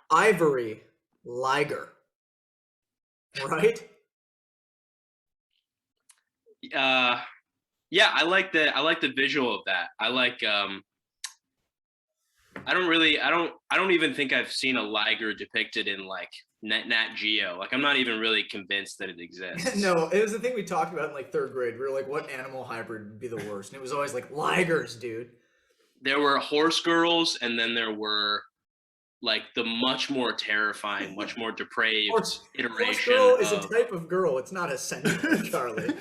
Ivory Liger, right? Yeah, I like the visual of that. I don't even think I've seen a liger depicted in like Nat Geo. Like I'm not even really convinced that it exists. No, it was the thing we talked about in like third grade. We were like, what animal hybrid would be the worst? And it was always like ligers, dude. There were horse girls, and then there were like the much more terrifying, much more depraved Horse iteration girl is a of. type of girl. It's not essential, Charlie.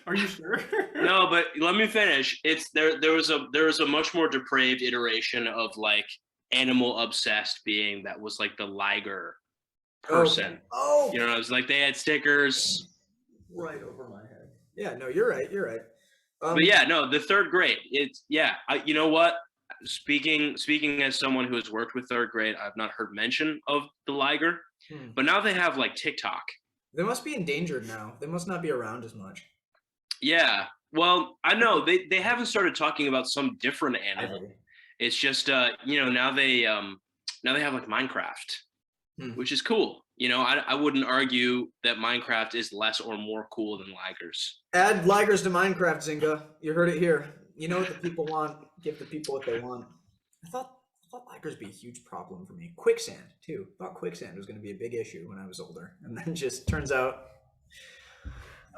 Are you sure? No, but let me finish. It's there. There was a much more depraved iteration of like animal obsessed being that was like the liger person. Oh, You know, it was like they had stickers. right over my head. Yeah, no, you're right. You're right. But yeah, no, the third grade. It's yeah. You know what? Speaking as someone who has worked with third grade, I've not heard mention of the liger. But now they have like TikTok. They must be endangered now. They must not be around as much. Yeah. Well, I know they haven't started talking about some different animal. It's just now they have like Minecraft, which is cool. You know, I wouldn't argue that Minecraft is less or more cool than ligers. Add ligers to Minecraft, Zynga. You heard it here. You know what the people want. Give the people what they want. I thought ligers be a huge problem for me. Quicksand too. I thought quicksand was going to be a big issue when I was older, and then just turns out.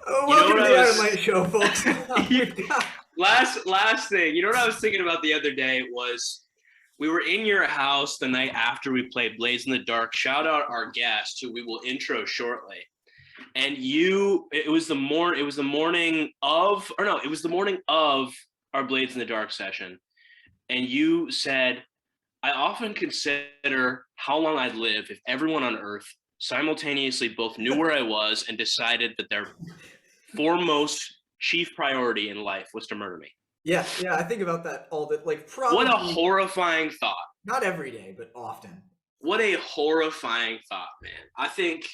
Oh, welcome to the Ironlight show, folks. Last thing. You know what I was thinking about the other day was we were in your house the night after we played Blades in the Dark. Shout out our guest, who we will intro shortly. And it was the morning of our Blades in the Dark session. And you said, I often consider how long I'd live if everyone on Earth simultaneously both knew where I was and decided that their foremost chief priority in life was to murder me. Yeah, I think about that all the probably. What a horrifying thought. Not every day, but often. What a horrifying thought, man. I think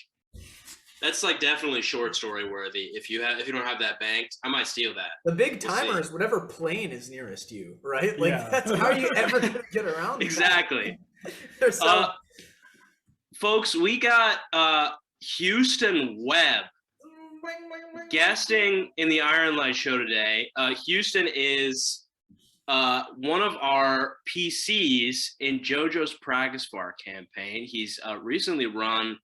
that's like definitely short story worthy. If you don't have that banked, I might steal that. The big timer is whatever plane is nearest you, right? Like that's how you ever gonna get around. Exactly. Folks, we got Houston Webb guesting in the Ironlight show today. Houston is one of our PCs in JoJo's Practice Bar campaign. He's recently run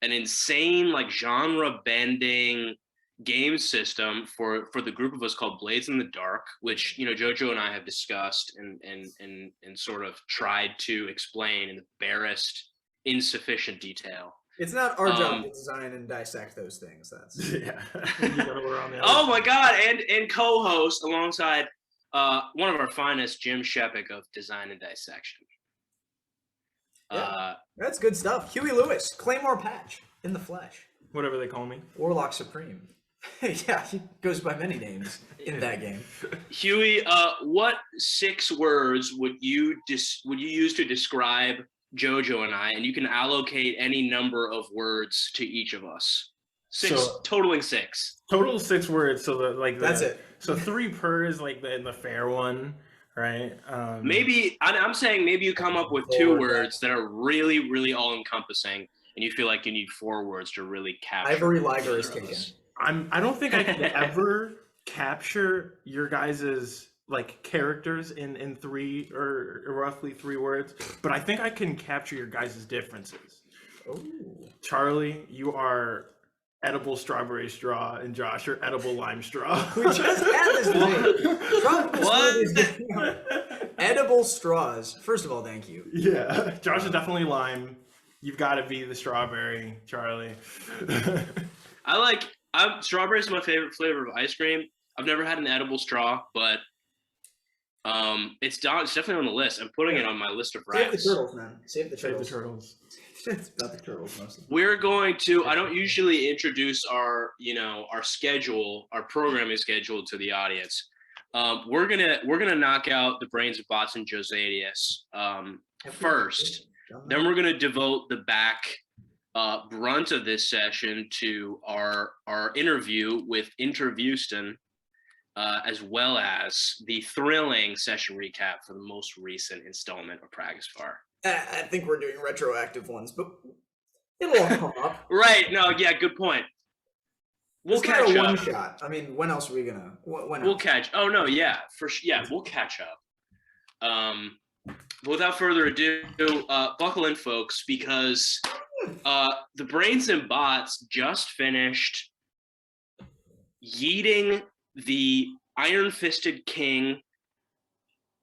an insane, like, genre-bending game system for the group of us called Blades in the Dark, which, you know, JoJo and I have discussed and sort of tried to explain in the barest, insufficient detail. It's not our job to design and dissect those things. That's Oh my god, and co-host alongside one of our finest, Jim Shepik of Design and Dissection. Yeah, that's good stuff. Huey Lewis, Claymore Patch in the flesh. Whatever they call me. Warlock Supreme. Yeah, he goes by many names in that game. Huey, what 6 words would you use to describe JoJo and I? And you can allocate any number of words to each of us. Totaling 6. Total 6 words. So that's it. So 3 per is like in the fair one, right? Maybe I'm saying maybe you come up with 2 words that are really, really all encompassing, and you feel like you need 4 words to really capture. Ivory Liger is taken. I don't think I could ever capture your guys's like characters in 3 or roughly 3 words, but I think I can capture your guys's differences. Ooh. Charlie, you are edible strawberry straw, and Josh, you're edible lime straw. We just had this debate. What? Edible straws. First of all, thank you. Yeah, Josh is definitely lime. You've got to be the strawberry, Charlie. Strawberry is my favorite flavor of ice cream. I've never had an edible straw, but it's definitely on the list. I'm putting it on my list of rights. Save the turtles, man. Save the turtles. It's about the turtles mostly. We're going to. I don't usually introduce our schedule, our programming schedule to the audience. We're gonna knock out the brains of Bots and Josadius first. Then we're gonna devote the back brunt of this session to our interview with Houston, as well as the thrilling session recap for the most recent installment of Pragasfar. I think we're doing retroactive ones, but it'll all come up. Right? No, yeah, good point. We'll It's not catch a up. one shot. I mean, when else are we gonna? When We'll else? catch. Oh no, yeah, we'll catch up. Without further ado, buckle in, folks, because the Brains and Bots just finished yeeting the iron-fisted king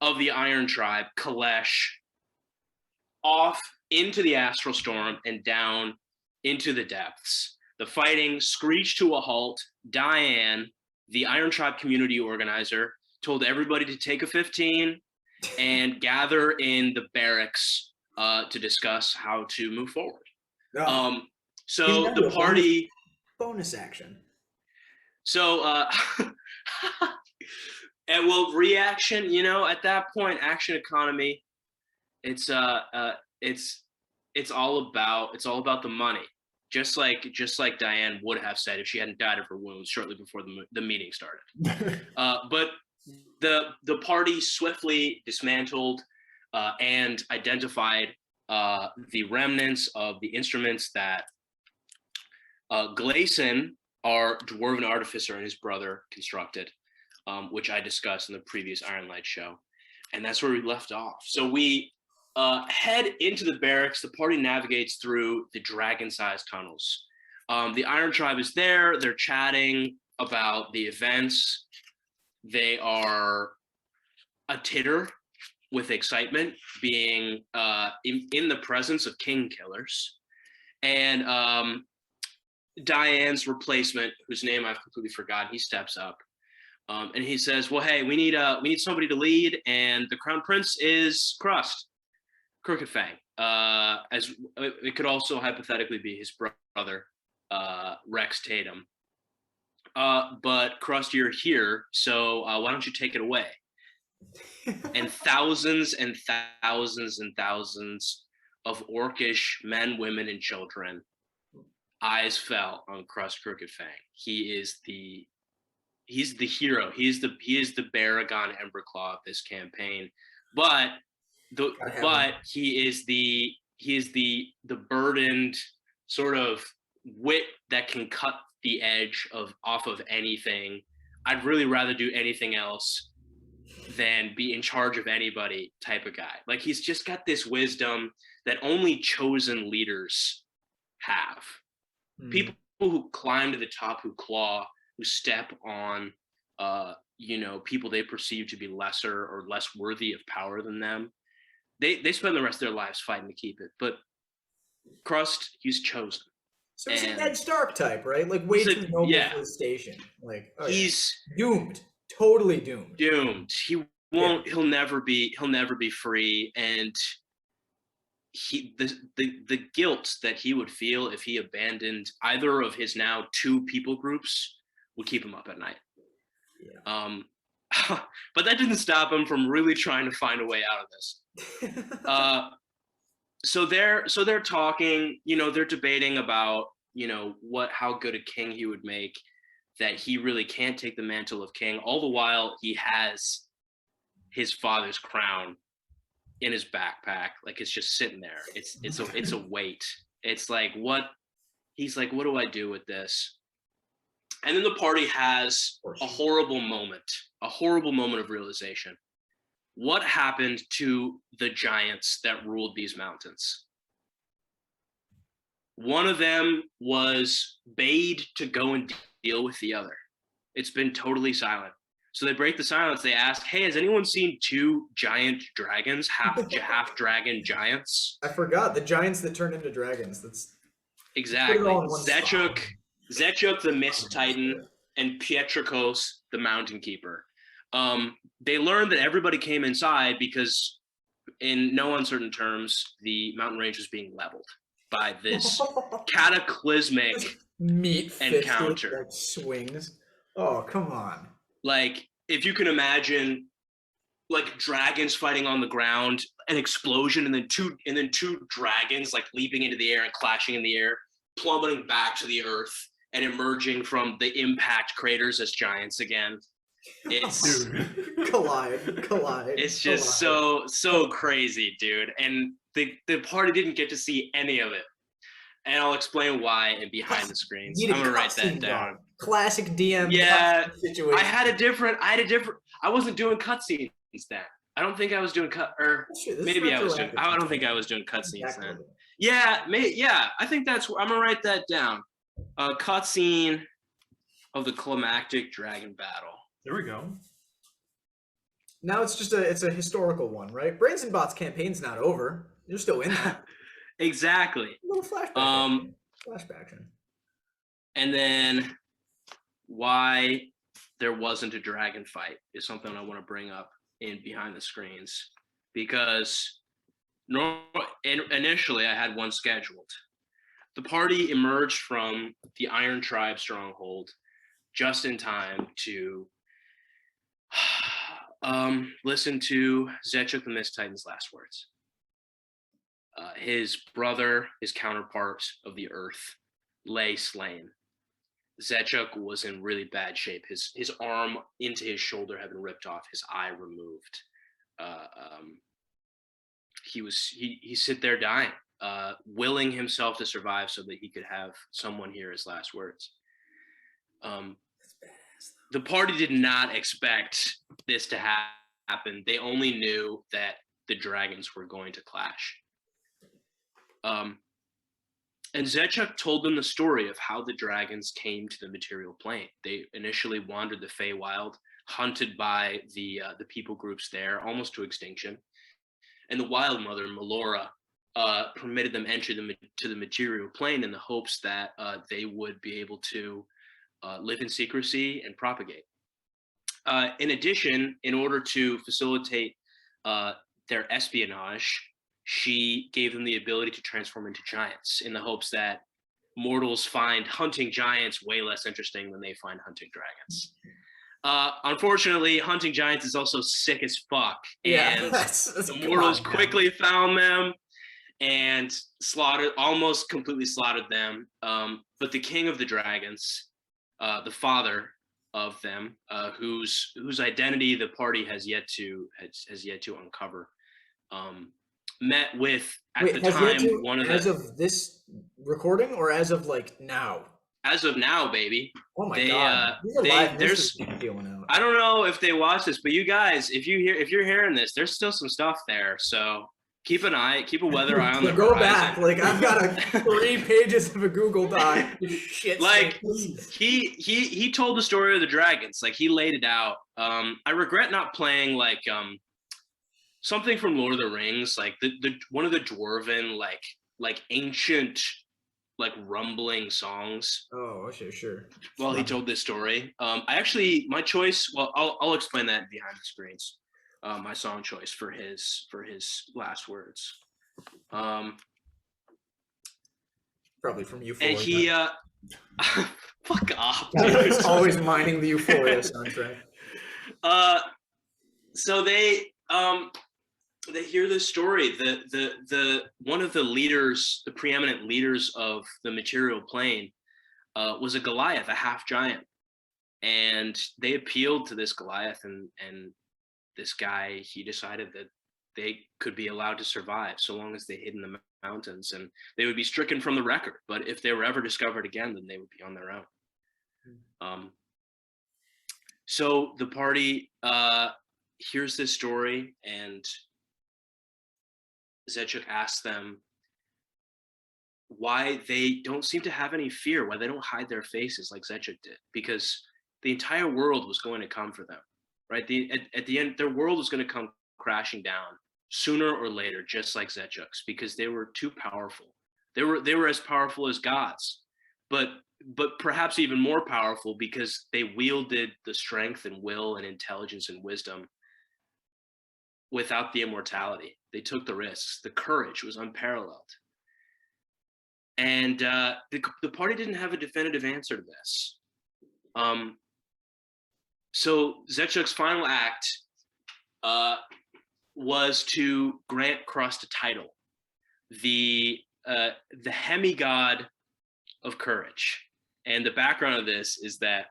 of the Iron Tribe, Kalesh, off into the Astral Storm and down into the depths. The fighting screeched to a halt. Diane, the Iron Tribe community organizer, told everybody to take a 15 and gather in the barracks to discuss how to move forward. Oh, So the party bonus action. So and well, reaction, you know, at that point, action economy, it's all about the money. Just like Diane would have said if she hadn't died of her wounds shortly before the meeting started. But the party swiftly dismantled and identified the remnants of the instruments that Gleason, our dwarven artificer, and his brother constructed, which I discussed in the previous Ironlight show. And that's where we left off. So we head into the barracks. The party navigates through the dragon-sized tunnels. The Iron Tribe is there. They're chatting about the events. They are a titter with excitement, being in the presence of king killers. And Diane's replacement, whose name I've completely forgotten, he steps up and he says, "Well, hey, we need somebody to lead, and the Crown Prince is Crust, Crooked Fang. As it could also hypothetically be his brother, Rex Tatum. But Crust, you're here, so why don't you take it away?" And thousands and thousands and thousands of orcish men, women, and children eyes fell on Crust Crooked Fang. He's the hero. He is the Baragon Emberclaw of this campaign. But he is the burdened sort of wit that can cut the edge off of anything. I'd really rather do anything else than be in charge of anybody type of guy. Like, he's just got this wisdom that only chosen leaders have. People who climb to the top, who claw, who step on, people they perceive to be lesser or less worthy of power than them. They spend the rest of their lives fighting to keep it. But Crust, he's chosen. So he's a Ned Stark type, right? Like, way too noble for his station. Like, he's doomed, totally doomed. Doomed. He won't. Yeah. He'll never be free, and the guilt that he would feel if he abandoned either of his now two people groups would keep him up at night. Yeah. But that didn't stop him from really trying to find a way out of this. So they're talking, they're debating about, how good a king he would make, that he really can't take the mantle of king. All the while he has his father's crown in his backpack. Like, it's just sitting there. It's a weight. It's like, he's like, what do I do with this? And then the party has a horrible moment of realization. What happened to the giants that ruled these mountains? One of them was bade to go and deal with the other. It's been totally silent. So they break the silence. They ask, "Hey, has anyone seen two giant dragons, half dragon giants?" I forgot the giants that turned into dragons. That's exactly Zechuk, the Mist Titan, and Pietrikos, the Mountain Keeper. They learned that everybody came inside because, in no uncertain terms, the mountain range was being leveled by this cataclysmic encounter. That swings. Oh, come on. Like, if you can imagine, like, dragons fighting on the ground, an explosion, and then two dragons like leaping into the air and clashing in the air, plummeting back to the earth and emerging from the impact craters as giants again. It's Dude. collide. it's just collide. so crazy, dude. And the party didn't get to see any of it. And I'll explain why in behind the screens. Need a I'm gonna write that cutscene, down. dog. Classic DM Yeah, cutscene situation. I wasn't doing cutscenes then. I don't think I was doing Shit, this is maybe I was doing. retroactive. I don't think I was doing cutscenes Exactly. then. Yeah, I think that's. I'm gonna write that down. A cutscene of the climactic dragon battle. There we go. Now it's a historical one, right? Brains and Bots campaign's not over. You're still in that. Exactly. A little flashback. Flashback action. And then why there wasn't a dragon fight is something I want to bring up in behind the screens, because initially I had one scheduled. The party emerged from the Iron Tribe stronghold just in time to listen to Zechuk the Mist Titan's last words. His brother, his counterpart of the earth, lay slain. Zechuk was in really bad shape. His arm into his shoulder had been ripped off, his eye removed. He sit there dying, willing himself to survive so that he could have someone hear his last words. The party did not expect this to happen. They only knew that the dragons were going to clash. And Zechuk told them the story of how the dragons came to the material plane. They initially wandered the Feywild, hunted by the people groups there, almost to extinction. And the Wild Mother, Melora, permitted them entry to the material plane in the hopes that they would be able to live in secrecy and propagate. In addition, in order to facilitate their espionage, she gave them the ability to transform into giants in the hopes that mortals find hunting giants way less interesting than they find hunting dragons. Unfortunately, hunting giants is also sick as fuck. And that's the mortals quickly found them and almost completely slaughtered them. But the king of the dragons, the father of them, whose identity the party has yet to uncover, met with as of this recording or as of like now? As of now, baby. Oh my god! There's I don't know if they watch this, but you guys, if you're hearing this, there's still some stuff there. So keep a weather eye on the go horizon. Back. Like I've got 3 pages of a Google Doc. Shit. Like he told the story of the dragons. Like he laid it out. I regret not playing like something from Lord of the Rings, like the one of the dwarven like ancient like rumbling songs. Oh, okay, sure. Well, he told this story. My choice. Well, I'll explain that behind the screens. My song choice for his last words. Probably from Euphoria. And he fuck off. He's always mining the Euphoria soundtrack. So they hear this story. The one of the leaders, the preeminent leaders of the material plane, was a Goliath, a half giant, and they appealed to this Goliath, and this guy, he decided that they could be allowed to survive so long as they hid in the mountains, and they would be stricken from the record. But if they were ever discovered again, then they would be on their own. So the party hears this story, and Zechuk asks them why they don't seem to have any fear, why they don't hide their faces like Zechuk did, because the entire world was going to come for them, right? At the end, their world was going to come crashing down sooner or later, just like Zechuk's, because they were too powerful. They were as powerful as gods, but perhaps even more powerful because they wielded the strength and will and intelligence and wisdom without the immortality. They took the risks. The courage was unparalleled. And the party didn't have a definitive answer to this. So Zechuk's final act was to grant Krust a title, the demigod of courage. And the background of this is that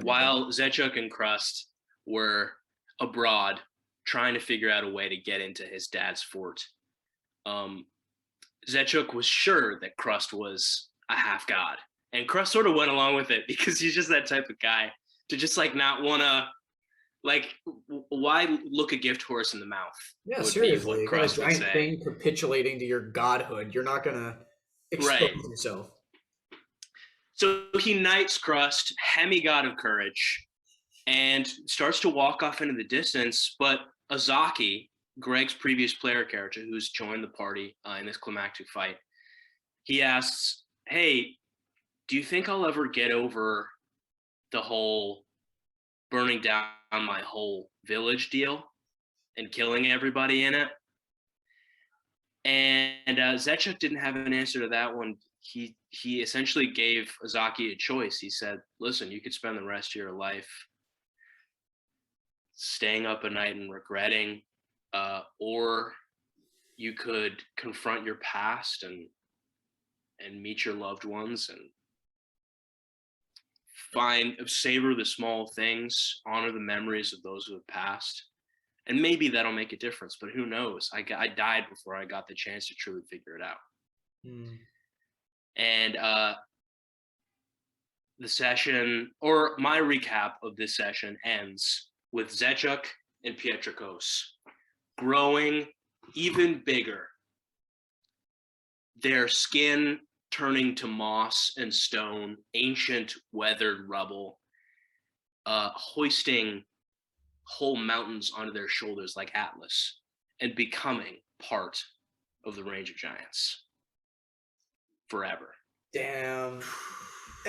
while Zechuk and Krust were abroad trying to figure out a way to get into his dad's fort. Zechuk was sure that Krust was a half god, and Krust sort of went along with it because he's just that type of guy to just like not want to, like, why look a gift horse in the mouth? Yeah, would seriously. be You what got a Krust would giant say. thing capitulating to your godhood. You're not gonna expose Right. yourself. So he knights Krust, hemigod of courage, and starts to walk off into the distance. But Azaki, Greg's previous player character, who's joined the party in this climactic fight, he asks, "Hey, do you think I'll ever get over the whole burning down my whole village deal and killing everybody in it?" And Zechuk didn't have an answer to that one. He essentially gave Azaki a choice. He said, "Listen, you could spend the rest of your life staying up at night and regretting, or you could confront your past and meet your loved ones and savor the small things, honor the memories of those who have passed, and maybe that'll make a difference. But who knows? I died before I got the chance to truly figure it out." And the session, or my recap of this session, ends with Zechuk and Pietrikos growing even bigger, their skin turning to moss and stone, ancient weathered rubble, hoisting whole mountains onto their shoulders like Atlas, and becoming part of the Range of Giants forever. Damn.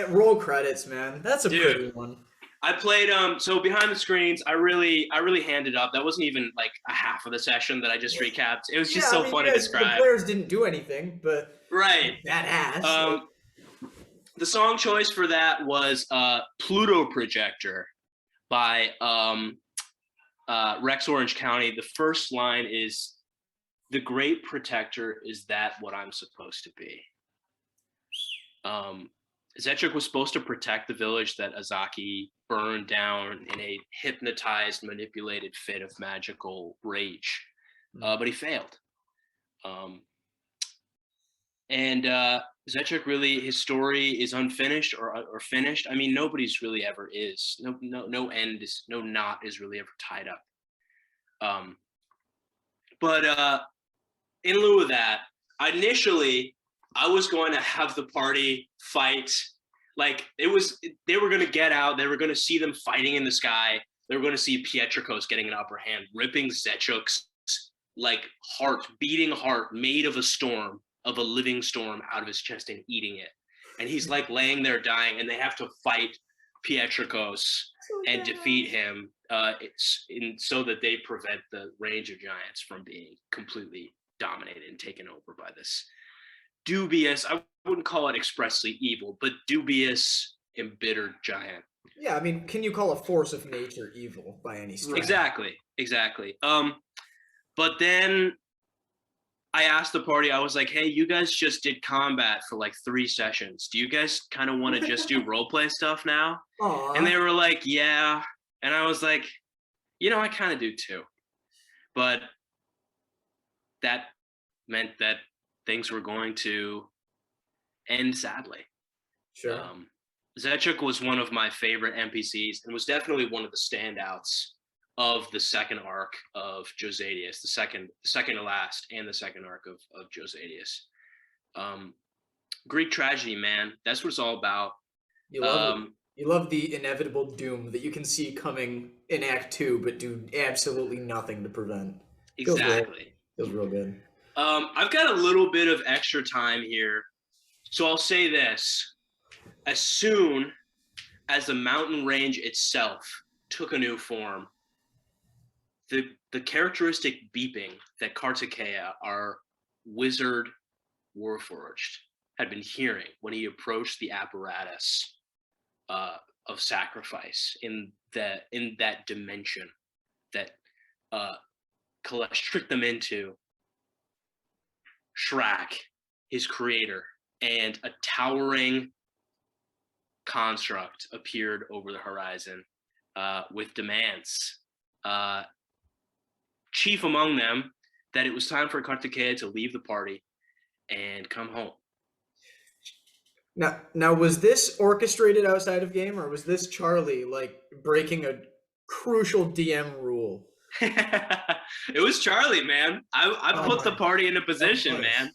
Roll credits, man. That's a pretty one. I played so behind the screens. I really handed up. That wasn't even like a half of the session that I just recapped. It was just so fun to describe. The players didn't do anything, but right, badass. The song choice for that was Pluto Projector by Rex Orange County. The first line is, "The great protector, is that what I'm supposed to be?" Zechuk was supposed to protect the village that Azaki burned down in a hypnotized, manipulated fit of magical rage, but he failed. And Zechuk, really, his story is unfinished or finished. I mean, nobody's really ever is. No end is, no knot is really ever tied up. But in lieu of that, initially, I was going to have the party fight. Like, they were going to get out. They were going to see them fighting in the sky. They were going to see Pietrikos getting an upper hand, ripping Zechuk's like beating heart made of a living storm out of his chest and eating it. And he's like laying there dying, and they have to fight Pietrikos and defeat him so that they prevent the Range of Giants from being completely dominated and taken over by this dubious, I wouldn't call it expressly evil, but dubious, embittered giant. Yeah, I mean, can you call a force of nature evil by any stretch? Exactly. But then I asked the party, I was like, "Hey, you guys just did combat for like 3 sessions. Do you guys kind of want to just do roleplay stuff now?" Aww. And they were like, "Yeah." And I was like, I kind of do too. But that meant that things were going to end sadly. Sure. Zechuk was one of my favorite NPCs and was definitely one of the standouts of the second arc of Josadius, the second to last, and the second arc of Josadius. Greek tragedy, man. That's what it's all about. You love the inevitable doom that you can see coming in Act 2, but do absolutely nothing to prevent. Exactly. Feels real good. I've got a little bit of extra time here, so I'll say this. As soon as the mountain range itself took a new form, the characteristic beeping that Kartikeya, our wizard warforged, had been hearing when he approached the apparatus of sacrifice in that dimension that Kalesh tricked them into, Shrak, his creator, and a towering construct appeared over the horizon with demands. Chief among them, that it was time for Kartikeya to leave the party and come home. Now, was this orchestrated outside of game, or was this Charlie like breaking a crucial DM rule? It was Charlie, man. I put the party in a position, man.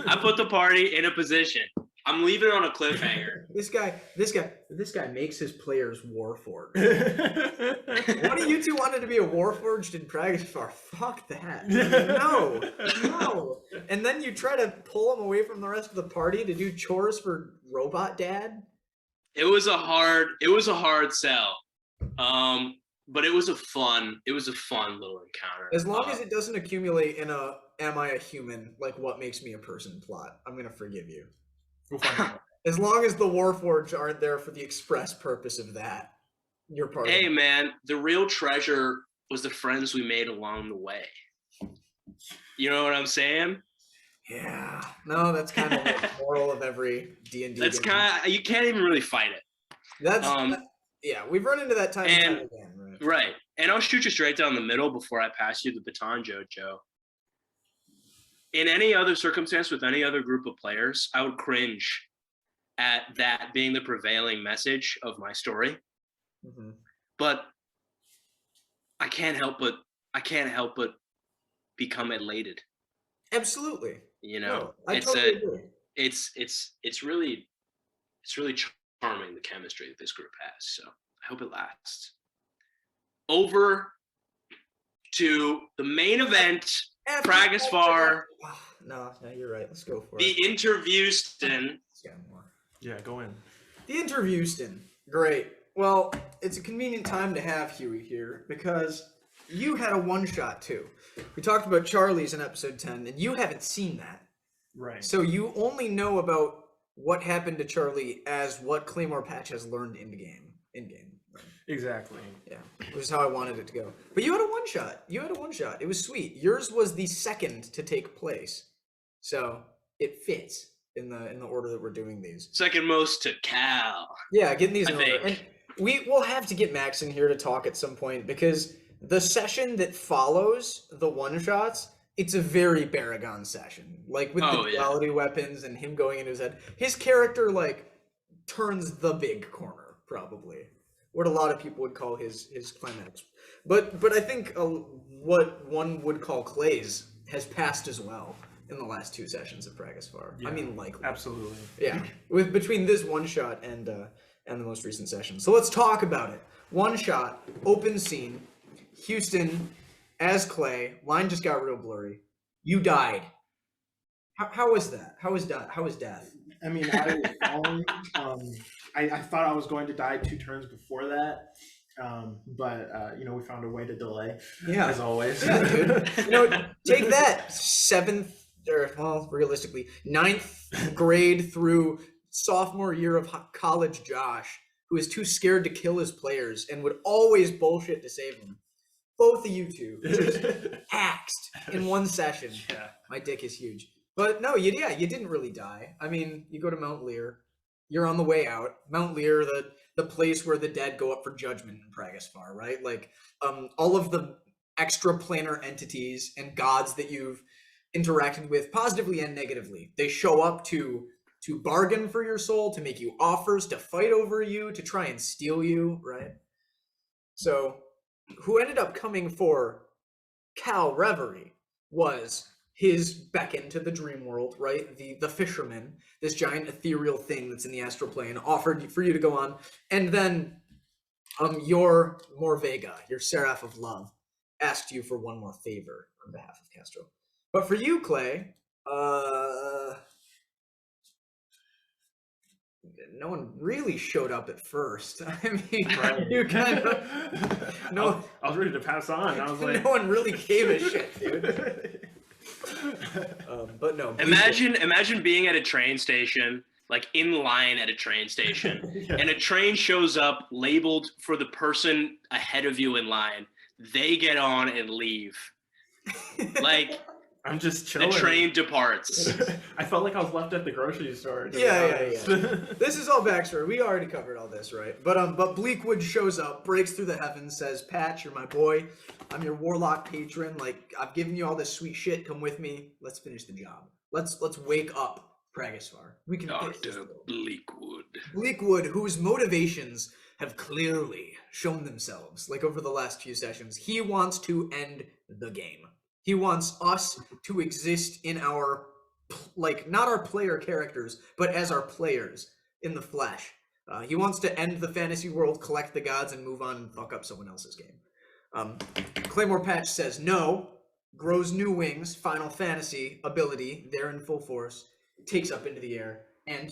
I put the party in a position. I'm leaving it on a cliffhanger. This guy makes his players warforged. One of you two wanted to be a warforged in Pragasfar. Fuck that. No. And then you try to pull him away from the rest of the party to do chores for Robot Dad. It was a hard sell. But it was a fun little encounter. As long as it doesn't accumulate in a "am I a human?" like what makes me a person plot, I'm gonna forgive you. We'll find out. As long as the Warforged aren't there for the express purpose of that, you're part of it. Hey man, the real treasure was the friends we made along the way. You know what I'm saying? Yeah. No, that's kind of the moral of every D&D That's game. kind of, you can't even really fight it. That's yeah, we've run into that time and time again, right? Right. And I'll shoot you straight down the middle before I pass you the baton, Jojo. In any other circumstance with any other group of players, I would cringe at that being the prevailing message of my story. Mm-hmm. But I can't help but become elated. Absolutely. You know, no, I totally agree. It's really charming, the chemistry that this group has. So I hope it lasts. Over to the main event, Pragasfar. No, you're right. Let's go for the it. The Interviewston. Yeah, go in. The Interviewston. Great. Well, it's a convenient time to have Huey here because you had a one-shot too. We talked about Charlie's in episode 10, and you haven't seen that. Right. So you only know about what happened to Charlie as what Claymore Patch has learned in game. Right? Exactly. Yeah, which is how I wanted it to go. But you had a one-shot. It was sweet. Yours was the second to take place, so it fits in the order that we're doing these. Second most to Cal. Yeah, getting these in I order. And we will have to get Max in here to talk at some point because the session that follows the one-shots, it's a very Baragon session. Like with the duality weapons and him going into his head. His character like turns the big corner, probably. What a lot of people would call his climax. But I think what one would call Clay's has passed as well in the last two sessions of Pragasfar. Yeah, I mean, likely. Absolutely. Yeah, between this one shot and the most recent session. So let's talk about it. One shot, open scene, Houston as Clay. Line just got real blurry. You died. How was that? How was death? I mean, I was falling. I thought I was going to die 2 turns before that, but we found a way to delay. Yeah, as always. Yeah, dude. Take that 7th, or well, realistically 9th grade through sophomore year of college Josh, who is too scared to kill his players and would always bullshit to save them. Both of you two just axed in one session. Yeah. My dick is huge. But no, you didn't really die. I mean, you go to Mount Lear. You're on the way out. Mount Lear, the place where the dead go up for judgment in Pragasfar, right? Like, all of the extra-planar entities and gods that you've interacted with, positively and negatively, they show up to bargain for your soul, to make you offers, to fight over you, to try and steal you, right? So, who ended up coming for Cal Reverie was his beckon to the dream world, right? The fisherman, this giant ethereal thing that's in the astral plane, offered for you to go on. And then your Morvega, your Seraph of Love, asked you for one more favor on behalf of Castro. But for you, Clay, no one really showed up at first. I mean, right. You kind of I was ready to pass on. I was like, no one really gave a shit, dude. But no. Imagine being at a train station, like in line at a train station, yeah. And a train shows up labeled for the person ahead of you in line. They get on and leave. Like, I'm just The chilling. train departs. I felt like I was left at the grocery store. to be Yeah. honest. This is all backstory. We already covered all this, right? But Bleakwood shows up, breaks through the heavens, says, "Patch, you're my boy. I'm your warlock patron. Like, I've given you all this sweet shit. Come with me. Let's finish the job. Let's wake up Pragasvar. We can fix this Dr. world." Bleakwood. Bleakwood, whose motivations have clearly shown themselves, like over the last few sessions, he wants to end the game. He wants us to exist in our, like, not our player characters, but as our players in the flesh. He wants to end the fantasy world, collect the gods, and move on and fuck up someone else's game. Claymore Patch says no, grows new wings, Final Fantasy ability, they're in full force, takes up into the air, and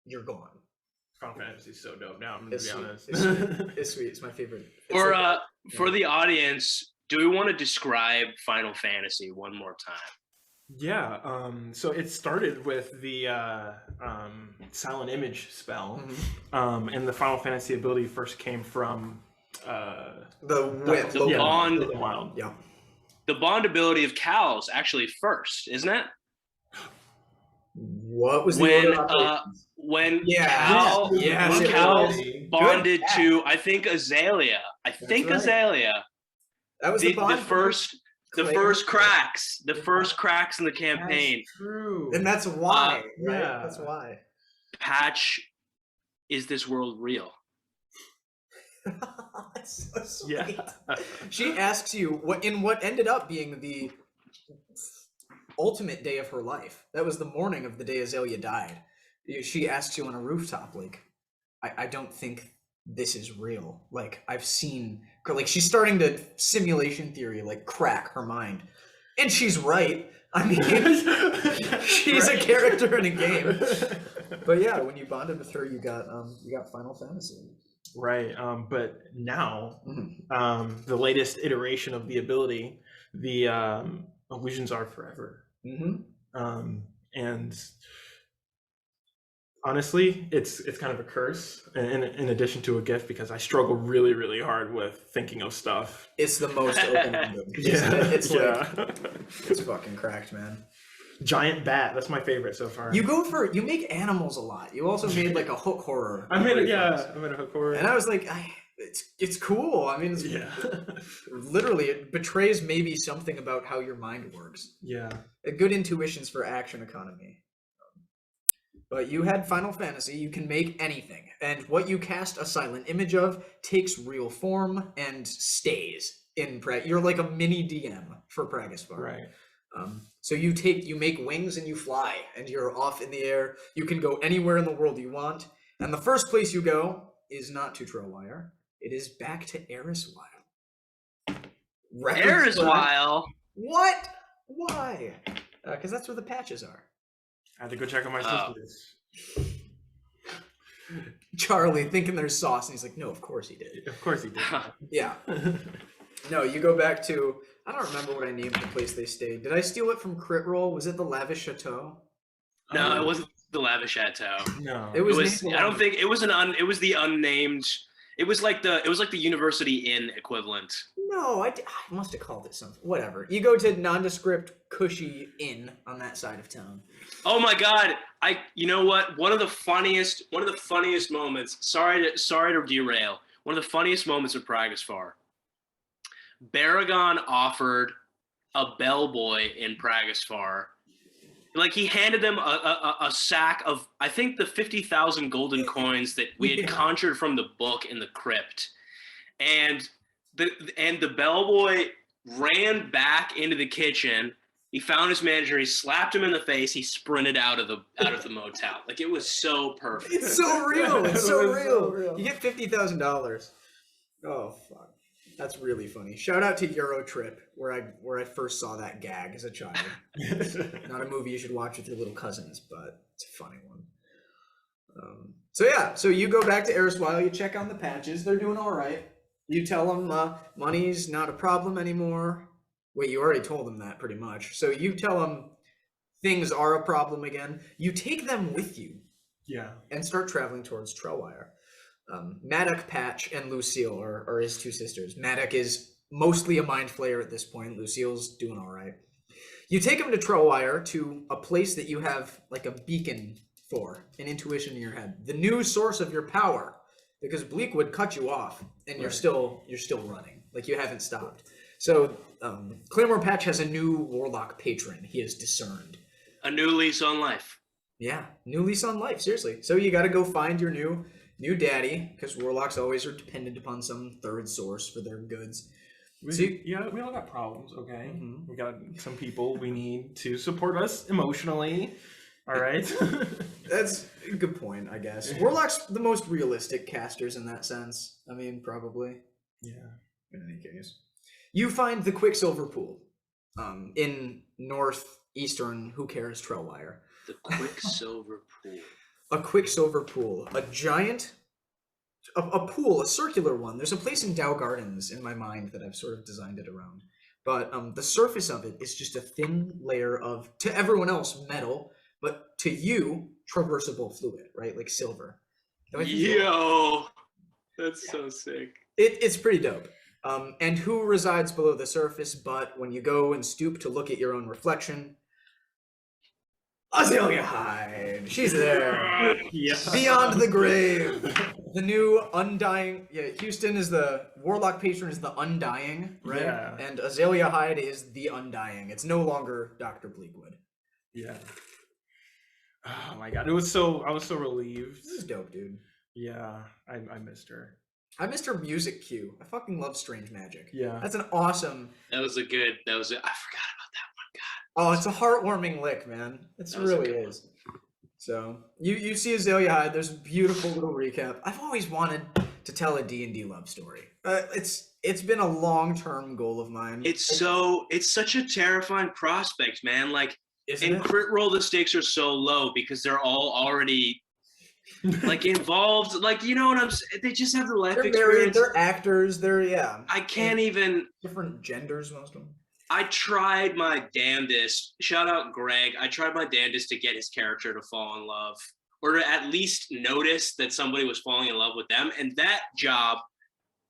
you're gone. Final Fantasy is so dope now, I'm gonna It's be sweet. honest. It's sweet. It's sweet. It's my favorite. It's For like- for the audience, do we want to describe Final Fantasy one more time? Yeah, so it started with the silent image spell, and the Final Fantasy ability first came from the whip, the Logan. bond- Logan Wild. Yeah. The bond ability of Cal's actually first, isn't it? What was the When order of operations? when Yeah. Cal, Yes, when it Cal was. bonded Good to, I think, Azalea. I think right. Azalea. That was The, the bond. the first cracks in the campaign. That's true. And that's why. Right? yeah. That's why. Patch, is this world real? That's so sweet. Yeah. She asks you what ended up being the ultimate day of her life. That was the morning of the day Azalea died. She asks you on a rooftop, like, I don't think this is real. Like, I've seen, like, she's starting to simulation theory, like, crack her mind. And she's right. I mean, she's a character in a game. But yeah, when you bonded with her, you got Final Fantasy. Right, but now, Mhm. the latest iteration of the ability, the illusions are forever. And honestly, it's kind of a curse in addition to a gift, because I struggle really, really hard with thinking of stuff. It's the most open-ended. Yeah, It's like, yeah. it's fucking cracked, man. Giant bat, that's my favorite so far. You make animals a lot. You also made like a hook horror. I made a hook horror. And I was like, it's cool. I mean, it's, Yeah. literally, it betrays maybe something about how your mind works. Yeah. A good intuitions for action economy. But you had Final Fantasy, you can make anything. And what you cast a silent image of takes real form and stays in You're like a mini DM for Pragasvar. Right. So you make wings and you fly, and you're off in the air. You can go anywhere in the world you want. And the first place you go is not to Trollwire. It is back to Eriswile. Eriswile? What? Why? Because that's where the patches are. I had to go check on my sisters. Charlie thinking there's sauce, and he's like, no, of course he did. Of course he did. Yeah. No, you go back to, I don't remember what I named the place they stayed. Did I steal it from Crit Roll? Was it the Lavish Chateau? No, it wasn't the Lavish Chateau. No. It It was. was. named I don't Lavish. think it was it was the unnamed. It was like the University Inn equivalent. No, I must have called it something. Whatever. You go to nondescript, cushy inn on that side of town. Oh my God! You know what? One of the funniest moments. Sorry to derail. One of the funniest moments of Pragasvar. Baragon offered a bellboy in Pragasvar. Like, he handed them a sack of, I think, the 50,000 golden coins that we had conjured from the book in the crypt, and the bellboy ran back into the kitchen. He found his manager. He slapped him in the face. He sprinted out of the motel. Like, it was so perfect. It's so real. It's so It was so real. real. You get $50,000. Oh fuck. That's really funny. Shout out to Eurotrip, where I first saw that gag as a child. Not a movie you should watch with your little cousins, but it's a funny one. So you go back to Eriswile, you check on the patches, they're doing all right. You tell them money's not a problem anymore. Wait, you already told them that pretty much. So you tell them things are a problem again. You take them with you Yeah. and start traveling towards Trollwire. Maddock, Patch, and Lucille are his two sisters. Maddock is mostly a mind flayer at this point. Lucille's doing all right. You take him to Trollwire, to a place that you have like a beacon for, an intuition in your head, the new source of your power, because Bleak would cut you off, and you're still running, like you haven't stopped. So Claymore Patch has a new warlock patron. He is discerned. A new lease on life. Yeah, new lease on life. Seriously. So you got to go find your new daddy, because warlocks always are dependent upon some third source for their goods. We all got problems, okay? We got some people we need to support us emotionally. All right. That's a good point, I guess. Warlock's the most realistic casters in that sense. I mean, probably. Yeah. In any case. You find the Quicksilver Pool in northeastern, who cares, Trollwire. The Quicksilver Pool. A Quicksilver Pool. A giant... A pool, a circular one. There's a place in Dow Gardens in my mind that I've sort of designed it around. But the surface of it is just a thin layer of, to everyone else, metal, but to you, traversable fluid, right? Like silver. Yo! That's so sick. It's pretty dope. And who resides below the surface, but when you go and stoop to look at your own reflection, Azalea Hyde! She's there! Yeah. Beyond the grave! The new Undying... Yeah, Houston is the... Warlock patron is the Undying, right? Yeah. And Azalea Hyde is the Undying. It's no longer Dr. Bleakwood. Yeah. Oh my god. I was so relieved. This is dope, dude. Yeah. I missed her. I missed her music cue. I fucking love Strange Magic. Yeah. That's an awesome... I forgot about that one. God. Oh, it's a heartwarming lick, man. It really is. So, you see Azalea Hyde. There's a beautiful little recap. I've always wanted to tell a D&D love story. It's been a long-term goal of mine. It's such a terrifying prospect, man. Like, Isn't in it? Crit Roll, the stakes are so low because they're all already like involved. Like, you know what I'm saying? They just have the life They're experience. married, they're actors, I can't even... different genders, most of them. I tried my damnedest. Shout out Greg. I tried my damnedest to get his character to fall in love, or to at least notice that somebody was falling in love with them. And that job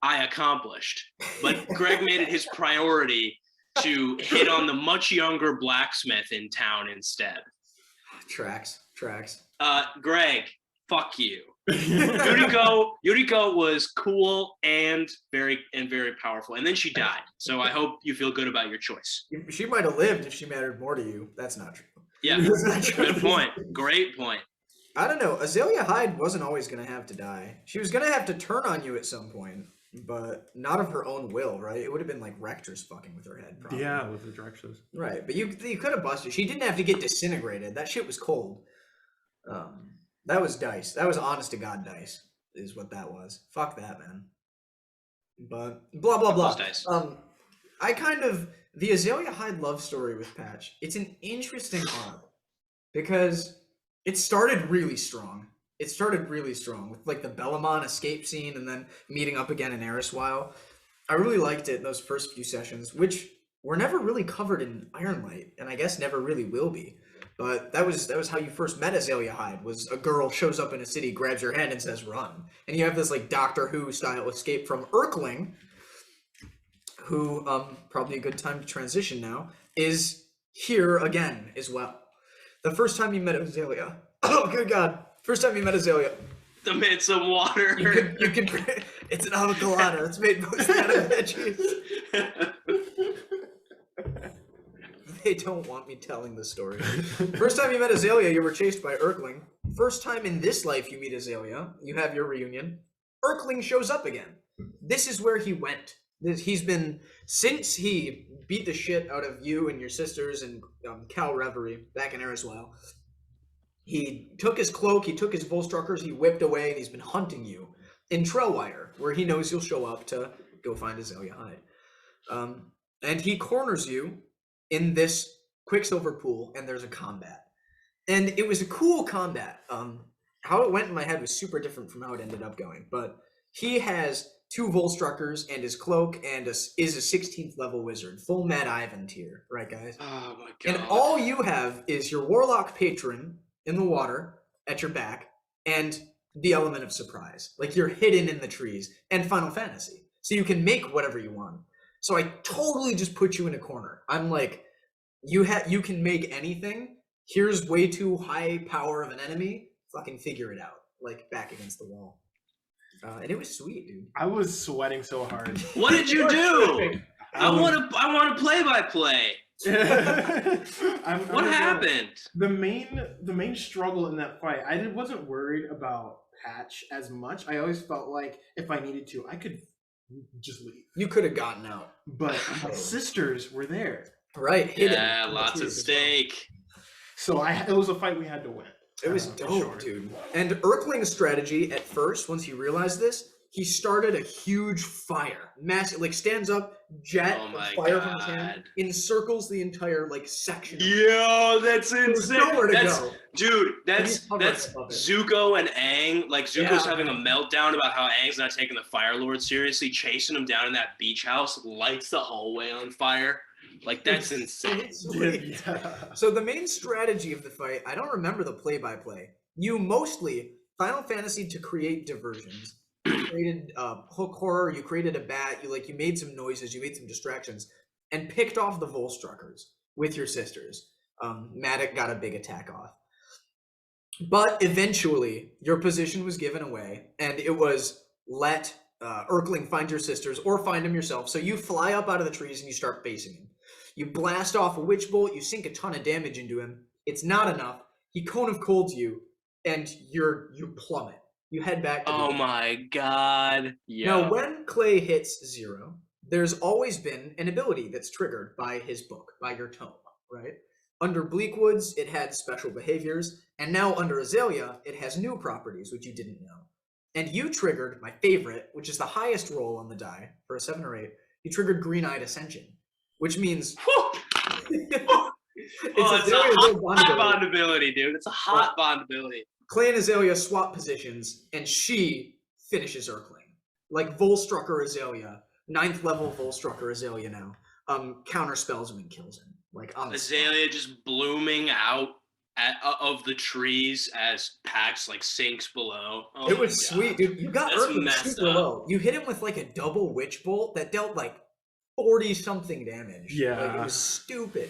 I accomplished. But Greg made it his priority to hit on the much younger blacksmith in town instead. Tracks. Greg, fuck you. Yuriko was cool and very powerful, and then she died. So I hope you feel good about your choice. She might have lived if she mattered more to you. That's not true. Yeah, That's not true. good point. Great point. I don't know. Azalea Hyde wasn't always going to have to die. She was going to have to turn on you at some point, but not of her own will, right? It would have been like Rector's fucking with her head, probably. Yeah, with the directions. Right, but you could have busted. She didn't have to get disintegrated. That shit was cold. That was dice. That was honest to God dice, is what that was. Fuck that, man. But blah blah blah. Dice. The Azalea Hyde love story with Patch. It's an interesting arc because it started really strong. With like the Bellamon escape scene and then meeting up again in Eriswile. I really liked it in those first few sessions, which were never really covered in Ironlight, and I guess never really will be. But that was how you first met Azalea Hyde, was a girl shows up in a city, grabs your hand and says run. And you have this like Doctor Who style escape from Urkling, who, probably a good time to transition now, is here again as well. The first time you met Azalea, oh good God, first time you met Azalea. Amid some water. You could it's an avocado, it's made mostly out of veggies. They don't want me telling the story. First time you met Azalea, you were chased by Urkling. First time in this life you meet Azalea, you have your reunion. Urkling shows up again. This is where he went. He's been, since he beat the shit out of you and your sisters and Cal Reverie back in Eriswile, he took his cloak, he took his Volstruckers, he whipped away, and he's been hunting you in Trailwire, where he knows you'll show up to go find Azalea Hyde. And he corners you in this Quicksilver pool, and there's a combat. And it was a cool combat. How it went in my head was super different from how it ended up going. But he has 2 Volstruckers and his cloak and is a 16th level wizard. Full Mad Ivan tier. Right, guys? Oh my God. And all you have is your Warlock patron in the water at your back and the element of surprise. Like you're hidden in the trees and Final Fantasy. So you can make whatever you want. So I totally just put you in a corner. I'm like, You can make anything. Here's way too high power of an enemy. Fucking figure it out. Like back against the wall. And it was sweet, dude. I was sweating so hard. What did you do? I want to play by play. What happened? The main struggle in that fight, I wasn't worried about Patch as much. I always felt like if I needed to, I could just leave. You could have gotten out. But my sisters were there. Right, hidden. Yeah, lots at stake. So it was a fight we had to win. It was dope, dude. And Urkling's strategy at first, once he realized this, he started a huge fire. Massive, like stands up, jet of fire from his hand, encircles the entire like section. Yo, that's insane. Nowhere to go. Dude, that's Zuko and Aang. Like Zuko's having a meltdown about how Aang's not taking the Fire Lord seriously, chasing him down in that beach house, lights the hallway on fire. Like that's insane. So the main strategy of the fight, I don't remember the play-by-play. You mostly Final Fantasy to create diversions. You created hook horror. You created a bat. You made some noises. You made some distractions, and picked off the Volstruckers with your sisters. Matic got a big attack off, but eventually your position was given away, and it was let Urkling find your sisters or find him yourself. So you fly up out of the trees and you start facing him. You blast off a witch bolt. You sink a ton of damage into him. It's not enough. He cone of colds you, and you plummet. You head back to oh my god. Yeah. Now, when Clay hits 0, there's always been an ability that's triggered by his book, by your tome, right? Under Bleakwoods, it had special behaviors, and now under Azalea, it has new properties, which you didn't know. And you triggered my favorite, which is the highest roll on the die for a 7 or 8. You triggered Green-Eyed Ascension, which means it's a hot bond ability, dude. It's a hot bond ability. Clay and Azalea swap positions, and she finishes Urkling. Like Volstrucker Azalea, 9th level Volstrucker Azalea now. Counter spells him and kills him. Like Azalea just blooming out of the trees as Pax like sinks below. Oh it was sweet, dude. You got Urkling super low. You hit him with like a double witch bolt that dealt like 40-something damage. Yeah. Like, it was stupid.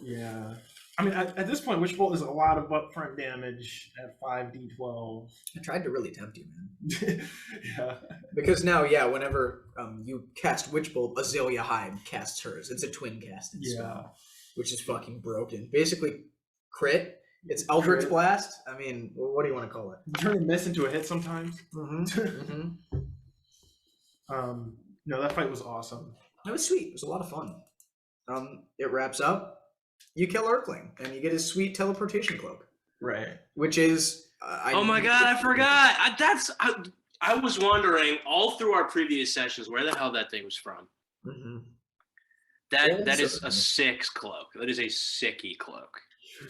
Yeah. I mean, at this point, Witch Bolt is a lot of upfront damage at 5d12. I tried to really tempt you, man. Yeah. Because now, whenever you cast Witch Bolt, Azalea Hyde casts hers. It's a twin casted spell, which is fucking broken. Basically, crit. It's Eldritch Blast. I mean, what do you want to call it? You turn a miss into a hit sometimes. Mm-hmm. No, that fight was awesome. It was sweet. It was a lot of fun. It wraps up. You kill Urkling, and you get his sweet teleportation cloak. Right. Which is... oh my god, I forgot! I was wondering, all through our previous sessions, where the hell that thing was from. Mm-hmm. That is a sick cloak. That is a sicky cloak.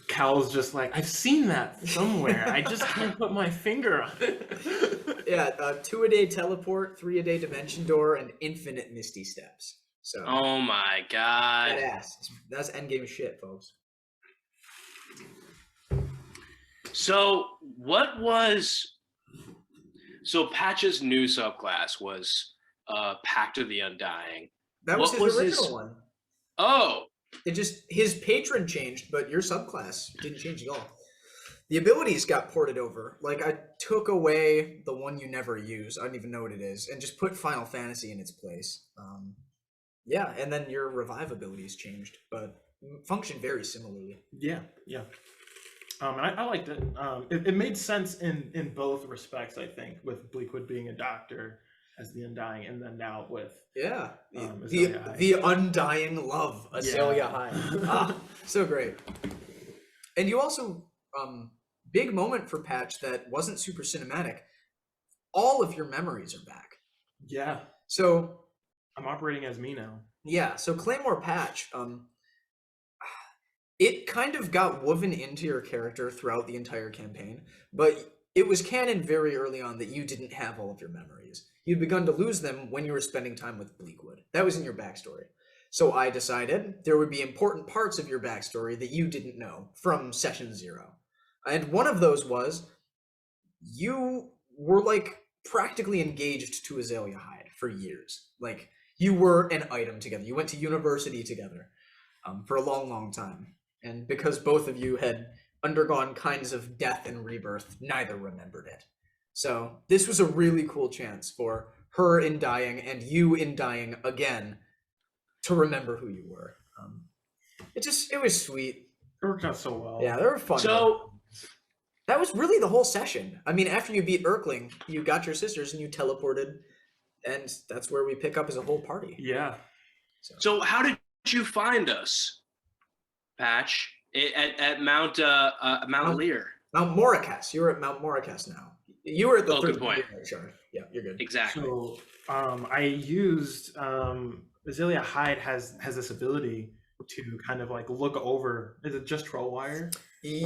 Cal's just like, I've seen that somewhere. I just can't put my finger on it. Yeah, 2-a-day teleport, 3-a-day dimension door, and infinite misty steps. So, oh my god. Badass. That's endgame shit, folks. So Patch's new subclass was Pact of the Undying. That was his original one. Oh. It just, his patron changed, but your subclass didn't change at all. The abilities got ported over. Like, I took away the one you never use, I don't even know what it is, and just put Final Fantasy in its place. Yeah, and then your revive abilities changed, but function very similarly. Yeah. I liked it. It made sense in both respects, I think, with Bleakwood being a doctor as the Undying, and then now with the Undying Love, Azalea High. So great. And you also, big moment for Patch that wasn't super cinematic. All of your memories are back. Yeah. So I'm operating as me now. Yeah, so Claymore Patch, it kind of got woven into your character throughout the entire campaign, but it was canon very early on that you didn't have all of your memories. You'd begun to lose them when you were spending time with Bleakwood. That was in your backstory. So I decided there would be important parts of your backstory that you didn't know from session 0. And one of those was you were like practically engaged to Azalea Hyde for years. Like, you were an item together. You went to university together. for a long, long time. And because both of you had undergone kinds of death and rebirth, neither remembered it. So this was a really cool chance for her in dying and you in dying again to remember who you were. It was sweet. It worked out so well. Yeah, they were fun. So that was really the whole session. I mean, after you beat Urkling, you got your sisters and you teleported, and that's where we pick up as a whole party. Yeah. So how did you find us, Patch, at Mount Lear? Mount Moracas. You're at Mount Moracas now. You were at the Oh, third good point. Sure. Yeah, you're good. Exactly. So I used Azalea Hyde has this ability to kind of like look over. Is it just troll wire?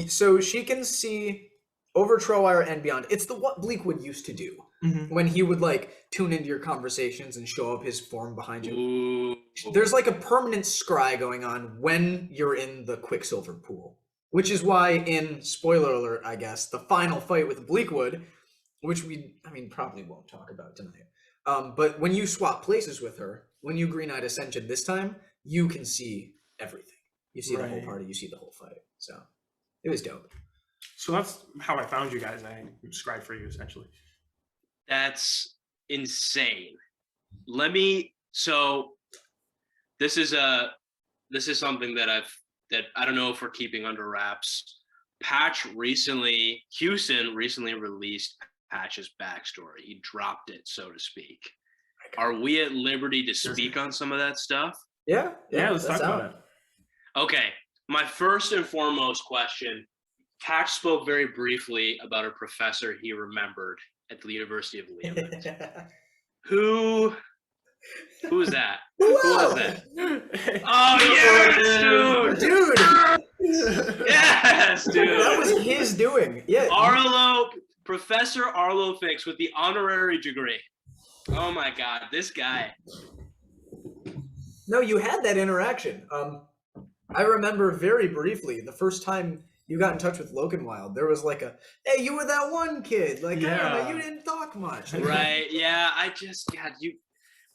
So she can see over Trowire and beyond. It's what Bleakwood used to do when he would like tune into your conversations and show up his form behind you. Ooh. There's like a permanent scry going on when you're in the Quicksilver pool, which is why in spoiler alert, I guess, the final fight with Bleakwood, which probably won't talk about tonight. But when you swap places with her, when you Green Eyed Ascension this time, you can see everything. You see the whole party, you see the whole fight. So it was dope. So that's how I found you guys. I subscribed for you essentially. That's insane. So this is something that I don't know if we're keeping under wraps. Houston recently released Patch's backstory. He dropped it, so to speak. Are we at liberty to speak on some of that stuff? Yeah, let's talk about it. Okay, my first and foremost question. Patch spoke very briefly about a professor he remembered at the University of Leland. Who is that? Who was that? Oh yes, dude! Yes, dude! That was his doing. Yeah. Professor Arlo Fix with the honorary degree. Oh my God, this guy. No, you had that interaction. I remember very briefly the first time you got in touch with Logan Wild. There was like hey, you were that one kid. Like, I don't know, you didn't talk much. Right? Yeah,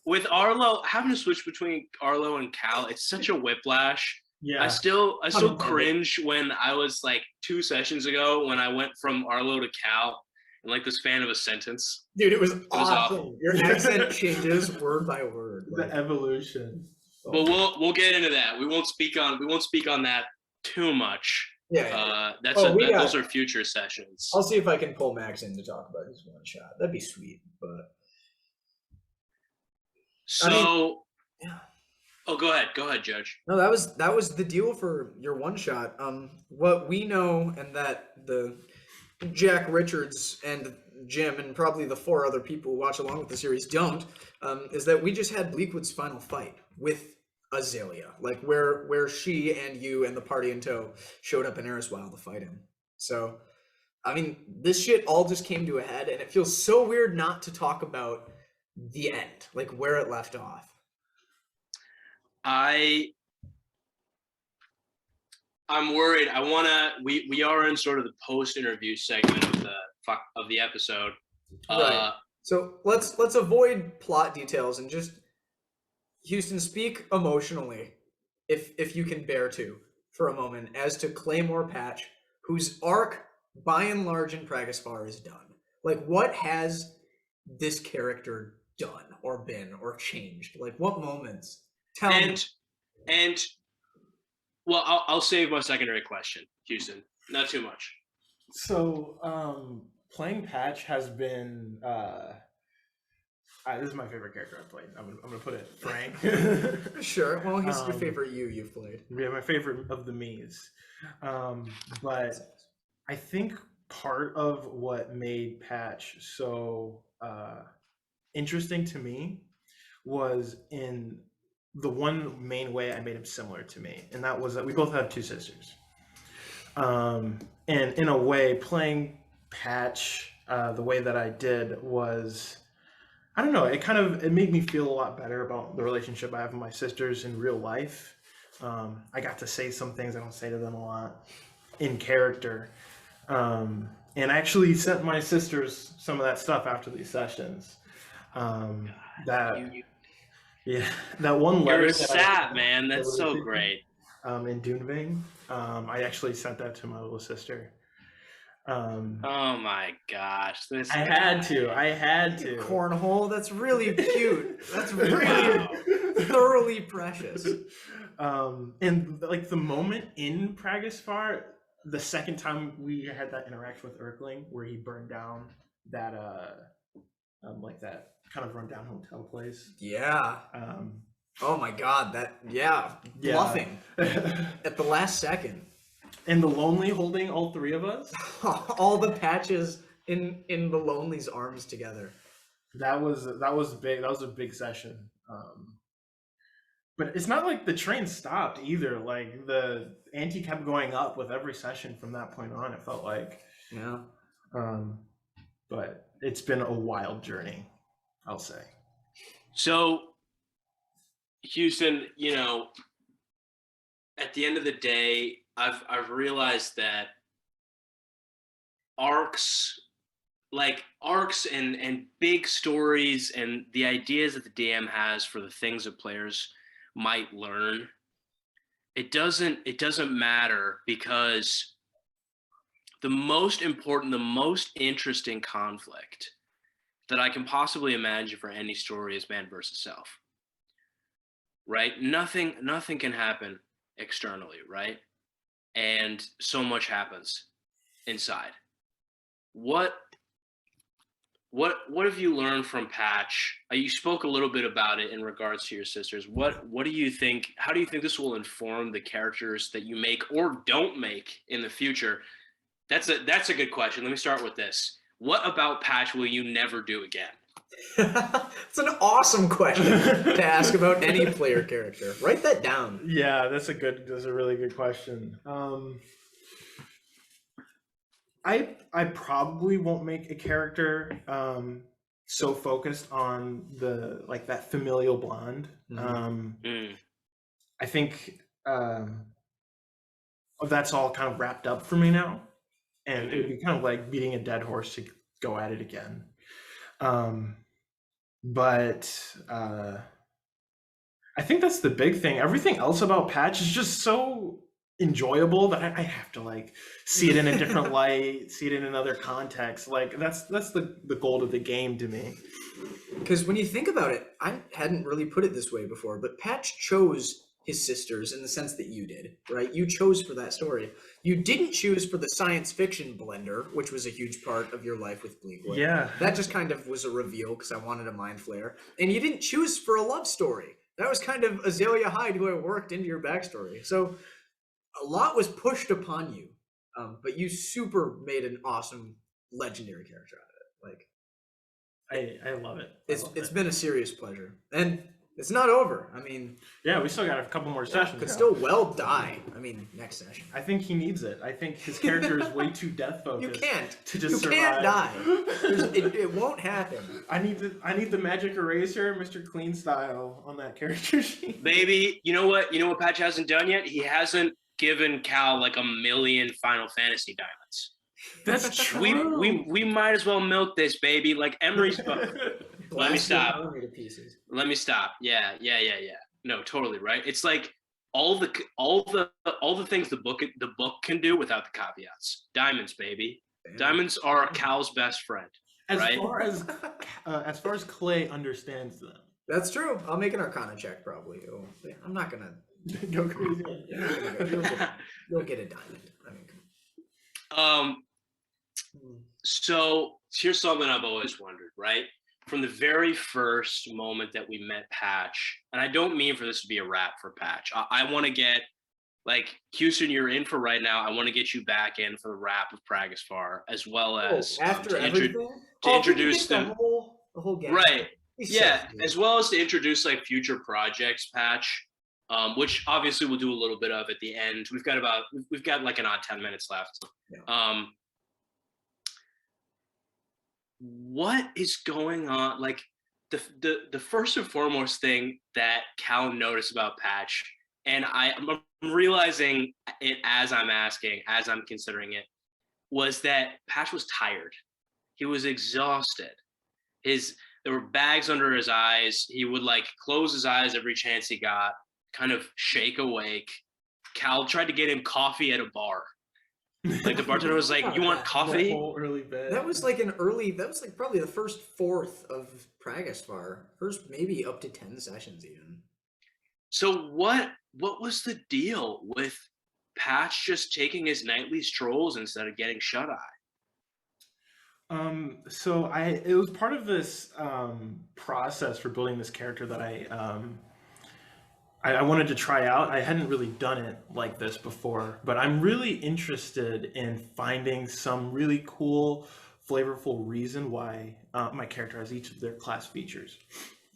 with Arlo, having to switch between Arlo and Cal, it's such a whiplash. Yeah. I still cringe when I was like 2 sessions ago when I went from Arlo to Cal in like the span of a sentence. Dude, it was awesome. awful. Your accent changes word by word. The evolution. But we'll get into that. We won't speak on that too much. Yeah. Those are future sessions. I'll see if I can pull Max in to talk about his one shot. That'd be sweet. But yeah. Oh, go ahead, Judge. No, that was the deal for your one shot. What we know, and that the Jack Richards and Jim and probably the 4 other people who watch along with the series don't, is that we just had Bleakwood's final fight with Azalea, like where she and you and the party in tow showed up in Eriswild to fight him. So, I mean, this shit all just came to a head, and it feels so weird not to talk about the end, like where it left off. I'm worried. We are in sort of the post-interview segment of the episode. Right. So let's avoid plot details and just Houston speak emotionally, if you can bear to, for a moment, as to Claymore Patch, whose arc by and large in Pragasfar is done. Like, what has this character done or been or changed? Like, what moments? Tell me. And well, I'll save my secondary question, Houston. Not too much. So, playing Patch has been this is my favorite character I've played. I'm gonna put it frank. Sure. Well, he's your favorite you've played. Yeah, my favorite of the me's. But I think part of what made Patch so interesting to me was in the one main way I made him similar to me, and that was that we both have 2 sisters. And in a way, playing Patch the way that I did was, I don't know, it made me feel a lot better about the relationship I have with my sisters in real life. I got to say some things I don't say to them a lot in character. And I actually sent my sisters some of that stuff after these sessions. That one letter. You're a sap, man. That's so great. in Dunving. I actually sent that to my little sister. Oh my gosh, this I guy. had to. Cornhole. That's really cute. That's really Wow. thoroughly precious. And like the moment in Pragasfar, the second time we had that interaction with Erkling, where he burned down that like that kind of rundown hotel place. Yeah. Um, Oh my God. That. Yeah. Yeah. Bluffing at the last second. and the lonely holding all three of us. All the patches in the Lonely's arms together. That was big. That was a big session. But it's not like the train stopped either. Like the ante kept going up with every session from that point on. It felt like. Yeah. But it's been a wild journey, I'll say. So, Houston, you know, at the end of the day, I've realized that arcs and big stories and the ideas that the DM has for the things that players might learn, it doesn't matter, because the most important, the most interesting conflict that I can possibly imagine for any story is man versus self. Right? Nothing can happen externally, right? And so much happens inside. What have you learned from Patch? You spoke a little bit about it in regards to your sisters. What do you think? How do you think this will inform the characters that you make or don't make in the future? That's a good question. Let me start with this. What about Patch will you never do again? It's an awesome question to ask about any player character. Write that down. Yeah, that's a really good question. I probably won't make a character so focused on the like that familial bond. I think that's all kind of wrapped up for me now, and it would be kind of like beating a dead horse to go at it again. But I think that's the big thing. Everything else about Patch is just so enjoyable that I have to like see it in a different light, see it in another context. Like that's the goal of the game to me. Because when you think about it, I hadn't really put it this way before, but Patch chose his sisters in the sense that you did, right? You chose for that story. You didn't choose for the science fiction blender, which was a huge part of your life with Bleakwood. Yeah. That just kind of was a reveal because I wanted a mind flare. And you didn't choose for a love story. That was kind of Azalea Hyde who I worked into your backstory. So a lot was pushed upon you, but you super made an awesome legendary character out of it. Like, I love it. It's been a serious pleasure, and it's not over. I mean, yeah, we still got a couple more sessions. Could still well die. I mean, next session. I think he needs it. I think his character is way too death focused. You can't. To just survive. Can't die. It won't happen. I need the magic eraser, Mr. Clean style on that character sheet. Baby, you know what? You know what Patch hasn't done yet? He hasn't given Cal like 1 million Final Fantasy diamonds. That's true. We might as well milk this, baby. Like Emery's book. Let me stop. Let me stop. Yeah. No, totally right. It's like all the things the book can do without the caveats. Diamonds, baby. Damn. Diamonds are Cal's best friend. As right? as far as Clay understands them. That's true. I'll make an Arcana check probably. I'm not gonna go crazy. You'll get a diamond. I mean, so here's something I've always wondered, right? From the very first moment that we met Patch, and I don't mean for this to be a wrap for Patch. I want to get, like, Houston, you're in for right now. I want to get you back in for the wrap of Pragasfar, as well as after to everything? Introduce them. The whole game. Right. Yeah, as well as to introduce like future projects, Patch, which obviously we'll do a little bit of at the end. We've got like an odd 10 minutes left. Yeah. What is going on? Like the first and foremost thing that Cal noticed about Patch, and I'm realizing it as I'm considering it, was that Patch was tired. He was exhausted. There were bags under his eyes. He would like close his eyes every chance he got, kind of shake awake. Cal tried to get him coffee at a bar. Like the bartender was like, "You want coffee?" Whole early bit. That was like probably the first fourth of Pragasfar. First maybe up to 10 sessions even. So what was the deal with Patch just taking his nightly strolls instead of getting shut eye? So it was part of this process for building this character that I wanted to try out. I hadn't really done it like this before, but I'm really interested in finding some really cool, flavorful reason why my character has each of their class features,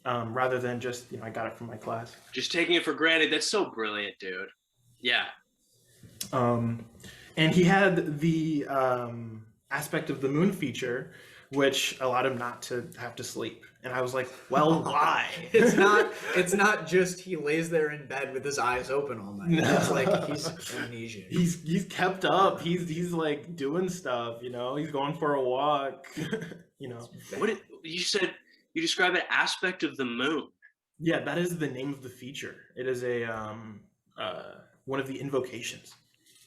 rather than just, I got it from my class. Just taking it for granted. That's so brilliant, dude. Yeah. And he had the aspect of the moon feature, which allowed him not to have to sleep. And I was like, well, why? It's not just he lays there in bed with his eyes open all night. No. It's like he's amnesia. He's kept up. He's like doing stuff, He's going for a walk, What you said? You describe an aspect of the moon. Yeah, that is the name of the feature. It is a one of the invocations.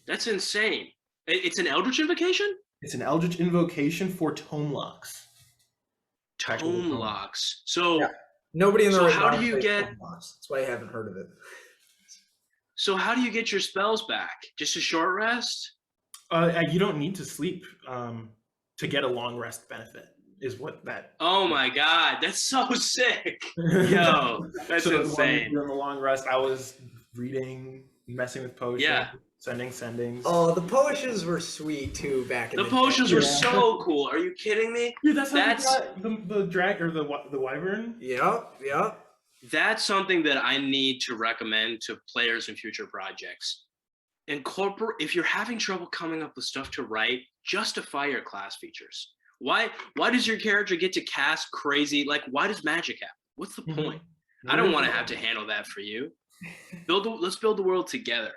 That's insane. It's an Eldritch invocation? It's an Eldritch invocation for tome locks. Tome locks. So yeah. Nobody in the how do you get tome locks. That's why I haven't heard of it. So how do you get your spells back? Just a short rest? You don't need to sleep to get a long rest benefit. Is what that. Oh my god, that's so sick! Yo, that's so insane. During the long rest, I was reading, messing with potions, sendings. Oh, the potions were sweet too back in the potions were so cool. Are you kidding me? Dude, that's the drag or the wyvern. Yeah. That's something that I need to recommend to players in future projects. Incorporate if you're having trouble coming up with stuff to write, justify your class features. Why does your character get to cast crazy? Like, why does magic happen? What's the point? I don't want to have to handle that for you. Let's build the world together.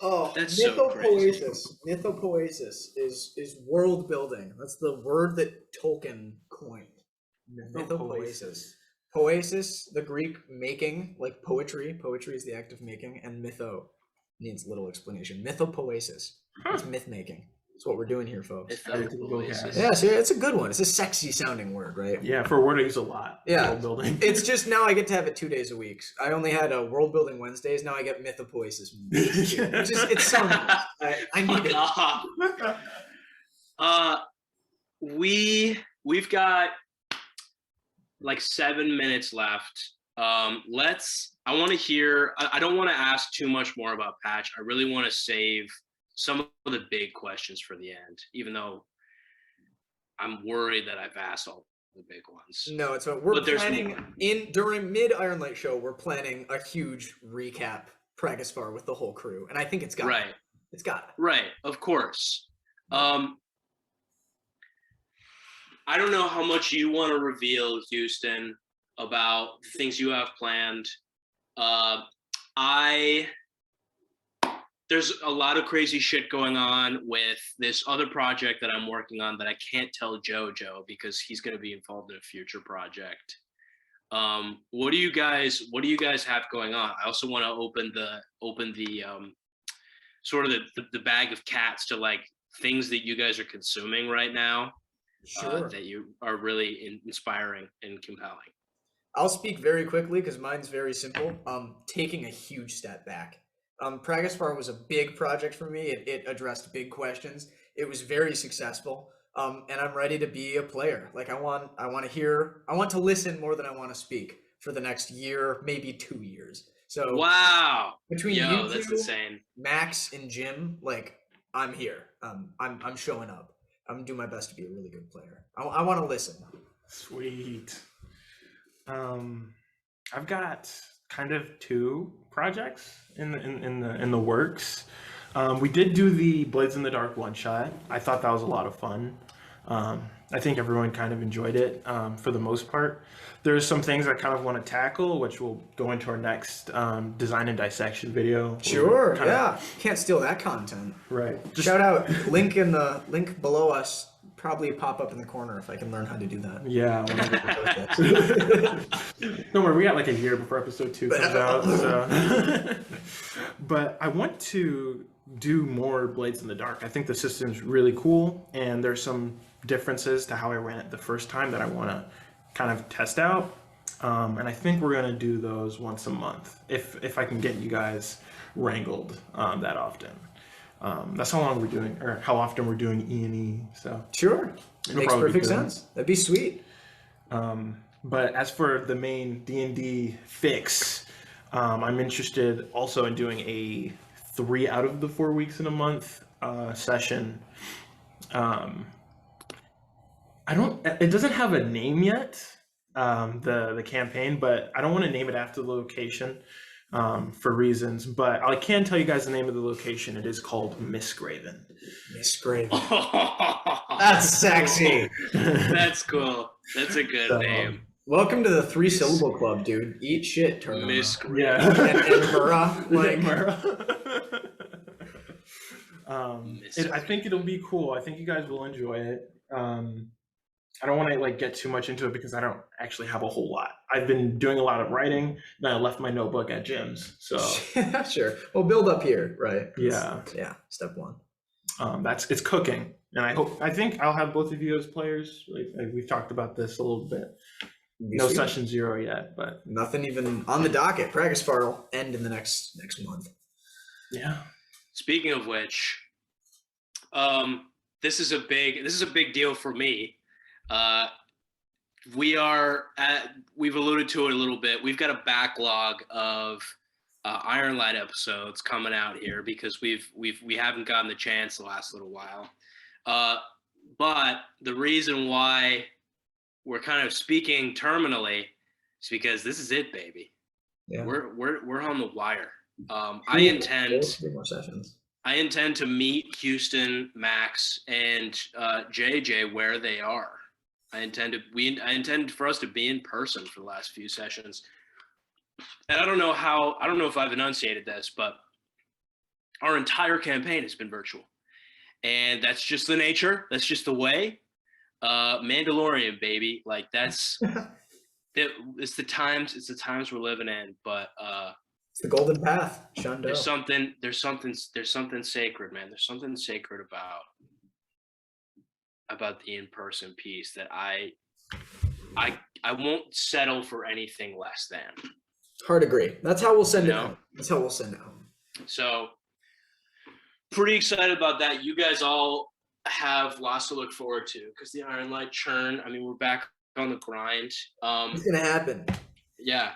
Oh, that's so crazy. Mythopoesis is world building. That's the word that Tolkien coined. Mythopoesis. Poesis, the Greek making, like poetry. Poetry is the act of making, and mytho needs little explanation. Mythopoesis. It's myth making. That's what we're doing here, folks. Yeah, see, it's a good one. It's a sexy sounding word, right? Yeah, for a word I use a lot. Yeah. World building. It's just now I get to have it 2 days a week. I only had a world building Wednesdays. Now I get mythopoesis. It's so nice. I need it. We've got like 7 minutes left. I want to hear. I don't want to ask too much more about Patch. I really want to save some of the big questions for the end, even though I'm worried that I've asked all the big ones. No, it's what we're planning during mid Ironlight show. We're planning a huge recap Pragasfar with the whole crew, and I think it's got right. It's got it. Right, of course. I don't know how much you want to reveal, Houston, about things you have planned. There's a lot of crazy shit going on with this other project that I'm working on that I can't tell Jojo because he's going to be involved in a future project. What do you guys have going on? I also want to open the sort of the bag of cats to like things that you guys are consuming right now. Sure. That you are really inspiring and compelling. I'll speak very quickly because mine's very simple. Taking a huge step back. Pragasfar was a big project for me. It addressed big questions. It was very successful. And I'm ready to be a player. Like I want to listen more than I want to speak for the next year, maybe 2 years. So wow, between you two, that's insane. Max and Jim, like I'm here. I'm showing up. I'm doing my best to be a really good player. I want to listen. Sweet. I've got kind of 2 projects in the works. We did do the Blades in the Dark one shot. I thought that was a lot of fun. I think everyone kind of enjoyed it for the most part. There's some things I kind of want to tackle, which will go into our next design and dissection video. Sure, yeah. Can't steal that content. Right. Shout out, link below us probably pop up in the corner if I can learn how to do that. Yeah. Don't worry, we got like a year before episode 2 comes out. So. But I want to do more Blades in the Dark. I think the system's really cool, and there's some differences to how I ran it the first time that I want to kind of test out. And I think we're going to do those once a month if I can get you guys wrangled that often. That's how long we're doing, or how often we're doing E&E. So Sure, it makes perfect sense. That'd be sweet. But as for the main D&D fix, I'm interested also in doing a 3 out of the 4 weeks in a month session. It doesn't have a name yet, the campaign, but I don't want to name it after the location for reasons. But I can tell you guys the name of the location. It is called Mistgraven. Mistgraven. That's sexy. That's cool. That's a good name. Welcome to the 3-syllable club, dude. Eat shit, turn Mistgraven. Yeah. and Murrah, like I think it'll be cool. I think you guys will enjoy it. I don't want to like get too much into it because I don't actually have a whole lot. I've been doing a lot of writing, and I left my notebook at Jim's. So sure, we'll build up here, right? Yeah. Step one. It's cooking, and I think I'll have both of you as players. Like we've talked about this a little bit. No session 0 yet, but nothing even on the docket. Practice part will end in the next month. Yeah. Speaking of which, this is a big deal for me. We've alluded to it a little bit. We've got a backlog of Ironlight episodes coming out here because we haven't gotten the chance the last little while. But the reason why we're kind of speaking terminally is because this is it, baby. Yeah. We're on the wire. I intend 3 more sessions. I intend to meet Houston, Max, and JJ where they are. I intend for us to be in person for the last few sessions. And I don't know if I've enunciated this, but our entire campaign has been virtual. And that's just the nature. That's just the way. Mandalorian, baby. Like it's the times we're living in, but it's the golden path. Shundo. There's something sacred, man. There's something sacred about the in-person piece that I won't settle for anything less than. Hard agree. That's how we'll send it home. That's how we'll send it home. So pretty excited about that. You guys all have lots to look forward to because the Ironlight churn. I mean, we're back on the grind. It's gonna happen. Yeah.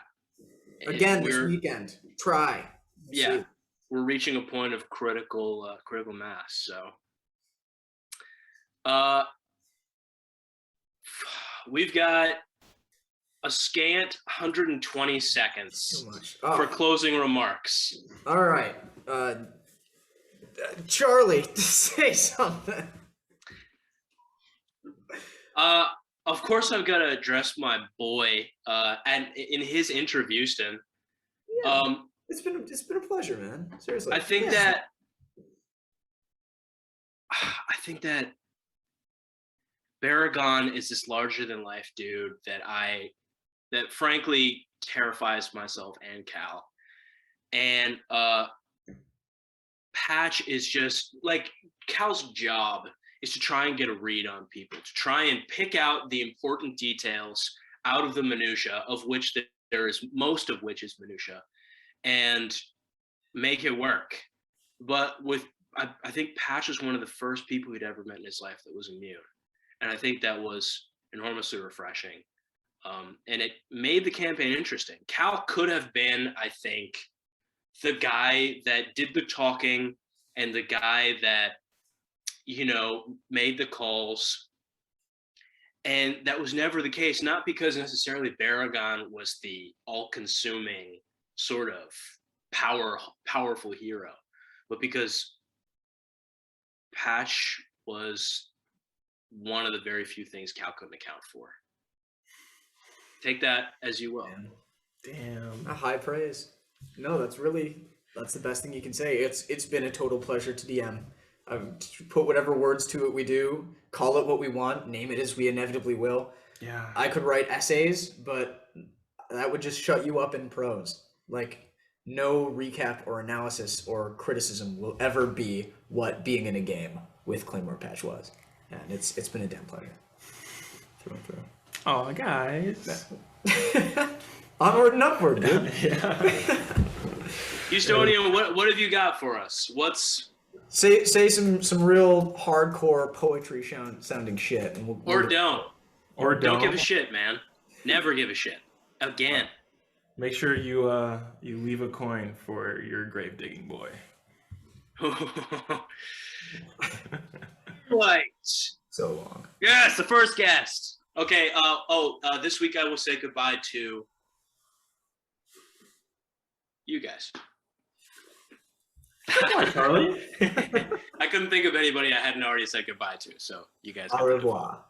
Again this weekend. Try. Yeah. We're reaching a point of critical mass. So we've got a scant 120 seconds for closing remarks. All right. Charlie, say something. Of course, I've got to address my boy and in his interview, Houston. Yeah, it's been a pleasure, man. Seriously. I think that Baragon is this larger than life dude that frankly terrifies myself and Cal. And Patch is just like Cal's job is to try and get a read on people, to try and pick out the important details out of the minutia, of which there is most of which is minutia, and make it work. But I think Patch was one of the first people he'd ever met in his life that was immune. And I think that was enormously refreshing. And it made the campaign interesting. Cal could have been, I think, the guy that did the talking and the guy that, made the calls. And that was never the case, not because necessarily Baragon was the all-consuming sort of powerful hero, but because Patch was one of the very few things Cal couldn't account for. Take that as you will. Damn. A high praise. No, that's the best thing you can say. It's been a total pleasure to DM. Put whatever words to it we do, call it what we want, name it as we inevitably will. Yeah. I could write essays, but that would just shut you up in prose. Like, no recap or analysis or criticism will ever be what being in a game with Claymore Patch was. And it's been a damn pleasure. Through and through. Oh, guys. Onward and upward, dude. Yeah. Houstonian, what have you got for us? What's Say some real hardcore poetry sounding shit, and we'll or don't Don't give a shit, man. Never give a shit again. Make sure you leave a coin for your grave digging boy. Right. so long. Yes, the first guest. Okay. This week I will say goodbye to you guys. Charlie. I couldn't think of anybody I hadn't already said goodbye to, so you guys. Au revoir.